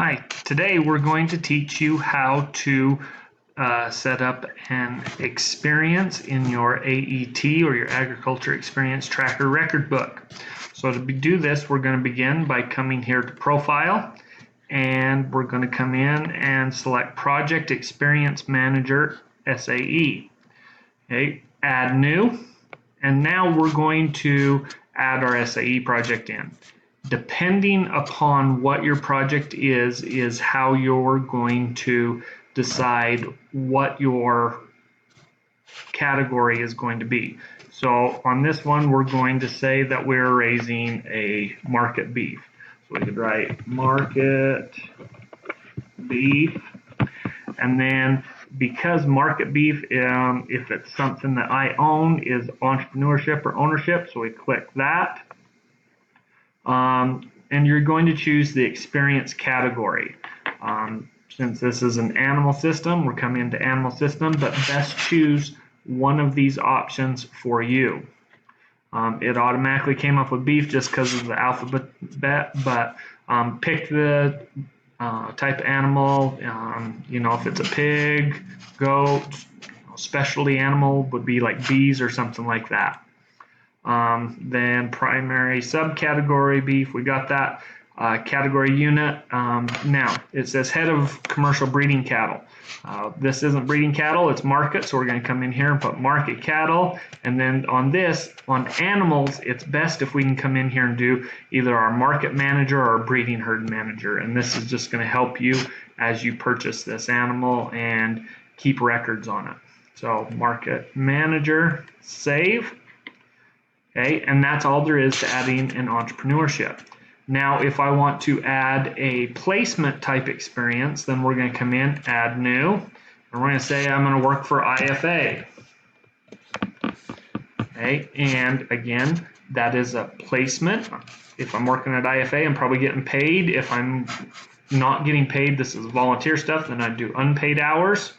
Hi, today we're going to teach you how to set up an experience in your AET or your Agriculture Experience Tracker record book. So to do this, we're going to begin by coming here to Profile, and we're going to come in and select Project Experience Manager SAE. Okay, add new, and now we're going to add our SAE project in. Depending upon what your project is how you're going to decide what your category is going to be. So on this one, we're going to say that we're raising a market beef. So we could write market beef, and then because market beef, if it's something that I own, is entrepreneurship or ownership, so we click that. And you're going to choose the experience category. Since this is an animal system, we're coming into animal system, but best choose one of these options for you. It automatically came up with beef just because of the alphabet, but pick the type of animal. If it's a pig, goat, specialty animal would be like bees or something like that. Then primary subcategory beef, we got that. Category unit, now it says head of commercial breeding cattle. This isn't breeding cattle, it's market, so we're going to come in here and put market cattle. And then on this, on animals, it's best if we can come in here and do either our market manager or our breeding herd manager. And this is just going to help you as you purchase this animal and keep records on it. So market manager, save. Okay, and that's all there is to adding an entrepreneurship. Now, if I want to add a placement type experience, then we're going to come in, add new, and we're going to say I'm going to work for IFA. Okay, and again, that is a placement. If I'm working at IFA, I'm probably getting paid. If I'm not getting paid, this is volunteer stuff, then I do unpaid hours.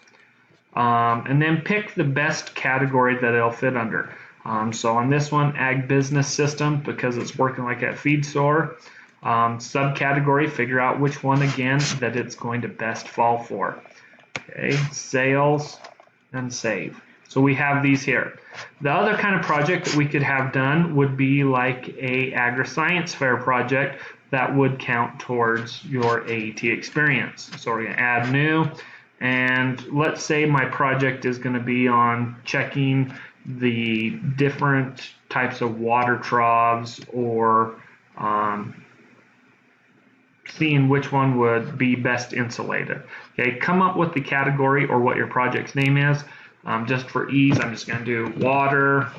And then pick the best category that it'll fit under. So on this one, ag business system, because it's working like at feed store. Subcategory, figure out which one again that it's going to best fall for. Okay, sales and save. So we have these here. The other kind of project that we could have done would be like a agri-science fair project that would count towards your AET experience. So we're going to add new, and let's say my project is going to be on checking the different types of water troughs, or seeing which one would be best insulated. Okay, come up with the category or what your project's name is. Just for ease, I'm just going to do water,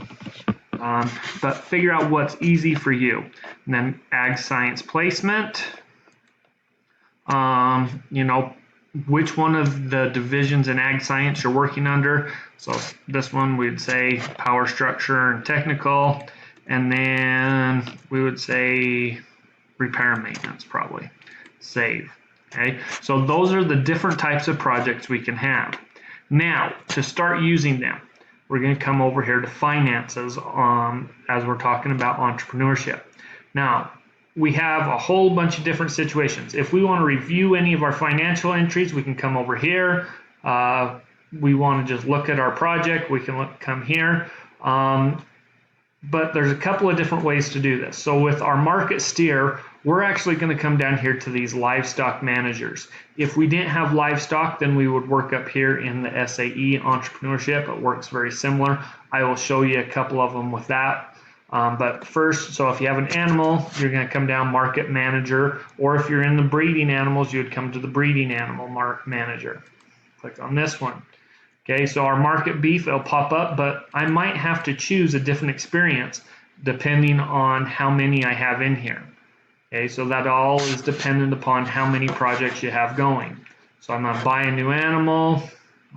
but figure out what's easy for you. And then ag science placement, which one of the divisions in ag science you're working under. So this one we'd say power structure and technical, and then we would say repair and maintenance, probably. Save. Okay, so those are the different types of projects we can have. Now, to start using them, we're going to come over here to finances as we're talking about entrepreneurship. Now, we have a whole bunch of different situations. If we want to review any of our financial entries, we can come over here. We want to just look at our project, we can come here. But there's a couple of different ways to do this. So with our market steer, we're actually going to come down here to these livestock managers. If we didn't have livestock, then we would work up here in the SAE entrepreneurship. It works very similar. I will show you a couple of them with that. But first, so if you have an animal, you're going to come down market manager, or if you're in the breeding animals, you would come to the breeding animal manager. Click on this one. Okay, so our market beef, it'll pop up, but I might have to choose a different experience depending on how many I have in here. Okay, so that all is dependent upon how many projects you have going. So I'm going to buy a new animal.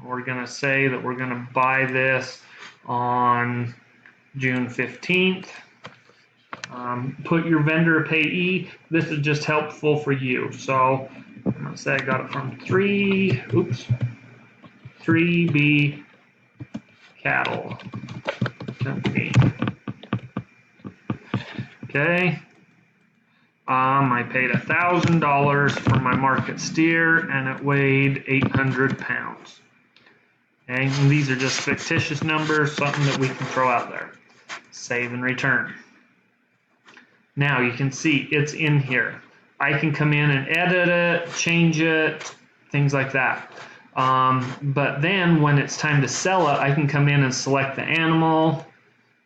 We're going to say that we're going to buy this on June 15th. Put your vendor payee. This is just helpful for you. So I'm going to say I got it from 3B Cattle Company. Okay. I paid $1,000 for my market steer and it weighed 800 pounds. Okay, and these are just fictitious numbers, something that we can throw out there. Save and return. Now you can see it's in here. I can come in and edit it, change it, things like that. But then when it's time to sell it, I can come in and select the animal,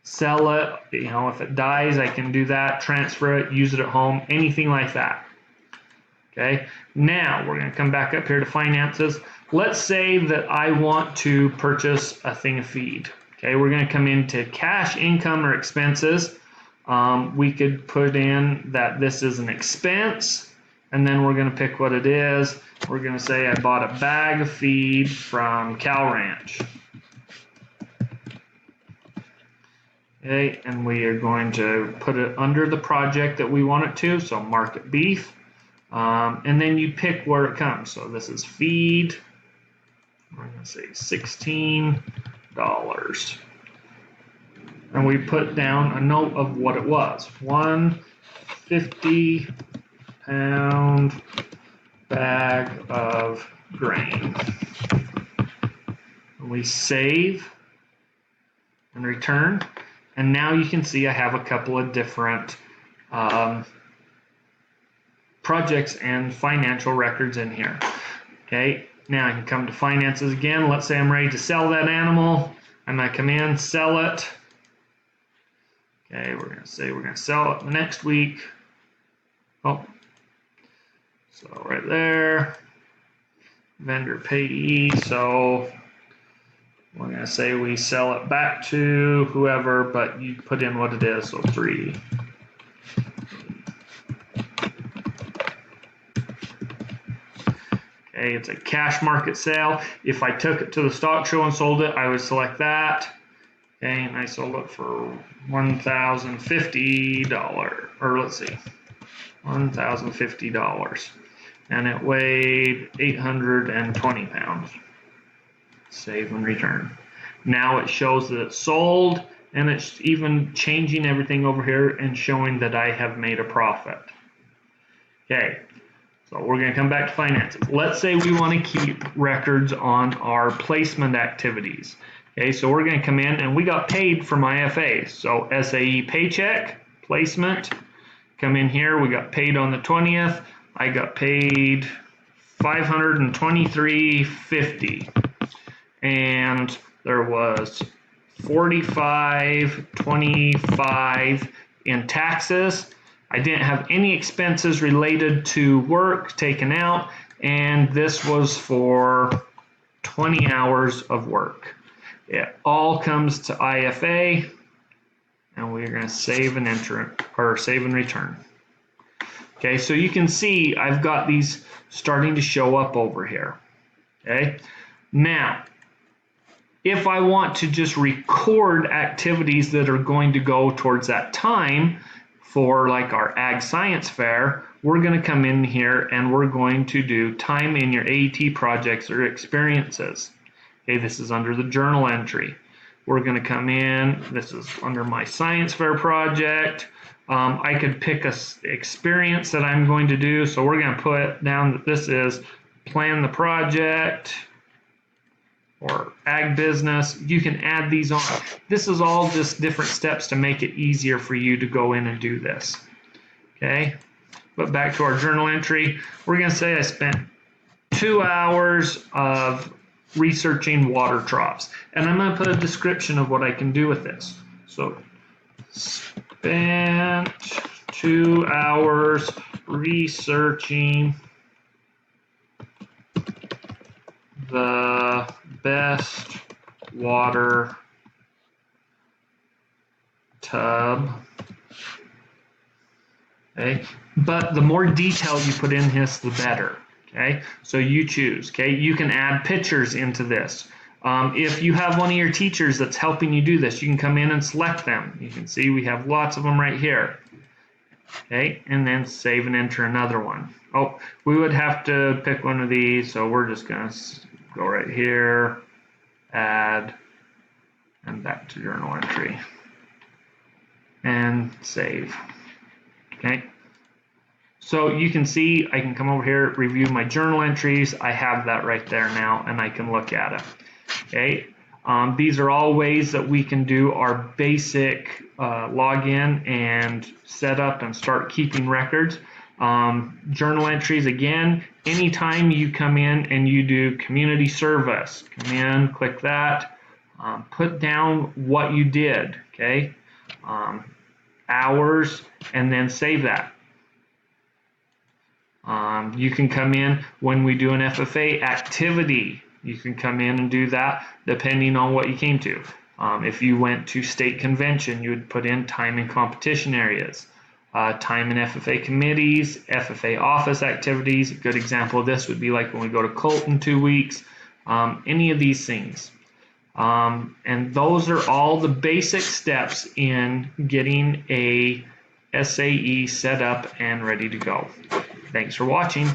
sell it. You know, if it dies, I can do that, transfer it, use it at home, anything like that. Okay, now we're going to come back up here to finances. Let's say that I want to purchase a thing of feed. Okay, we're going to come into cash, income, or expenses. We could put in that this is an expense, and then we're going to pick what it is. We're going to say I bought a bag of feed from Cow Ranch. Okay, and we are going to put it under the project that we want it to, so market beef. And then you pick where it comes. So this is feed. We're going to say $16. And we put down a note of what it was. 150-pound bag of grain. And we save and return. And now you can see I have a couple of different projects and financial records in here. Okay, now I can come to finances again. Let's say I'm ready to sell that animal. I'm going to come in, sell it. Okay, we're going to say we're going to sell it next week. Oh, so right there, vendor payee. So we're going to say we sell it back to whoever, but you put in what it is. So 3. Okay, it's a cash market sale. If I took it to the stock show and sold it, I would select that. Okay, and I sold it for $1,050, or let's see, $1,050. And it weighed 820 pounds. Save and return. Now it shows that it's sold, and it's even changing everything over here and showing that I have made a profit. Okay, so we're going to come back to finances. Let's say we want to keep records on our placement activities. Okay, so we're going to come in and we got paid from IFA. So SAE paycheck, placement, come in here, we got paid on the 20th. I got paid $523.50. And there was $45.25 in taxes. I didn't have any expenses related to work taken out, and this was for 20 hours of work. It all comes to IFA, and we're going to save and enter or save and return. Okay, so you can see I've got these starting to show up over here. Okay, now if I want to just record activities that are going to go towards that time for like our Ag Science Fair, we're going to come in here and we're going to do time in your AET projects or experiences. Okay, this is under the journal entry. We're going to come in, this is under my Science Fair project. I could pick a experience that I'm going to do, so we're going to put down that this is plan the project or ag business. You can add these on. This is all just different steps to make it easier for you to go in and do this. Okay, but back to our journal entry, we're going to say I spent 2 hours of researching water troughs, and I'm going to put a description of what I can do with this. So spent 2 hours researching the best water tub. Okay, but the more detail you put in this, the better. Okay, so you choose. Okay, you can add pictures into this. If you have one of your teachers that's helping you do this, you can come in and select them. You can see we have lots of them right here. Okay, and then save and enter another one. Oh, we would have to pick one of these, so we're just going to go right here, add, and back to journal entry, and save. Okay. So you can see, I can come over here, review my journal entries. I have that right there now, and I can look at it. Okay. These are all ways that we can do our basic login and set up and start keeping records. Journal entries, again, anytime you come in and you do community service, come in, click that, put down what you did, okay, hours, and then save that. You can come in when we do an FFA activity. You can come in and do that depending on what you came to. If you went to state convention, you would put in time in competition areas, time in FFA committees, FFA office activities. A good example of this would be like when we go to COLT in 2 weeks, any of these things. And those are all the basic steps in getting a SAE set up and ready to go. Thanks for watching.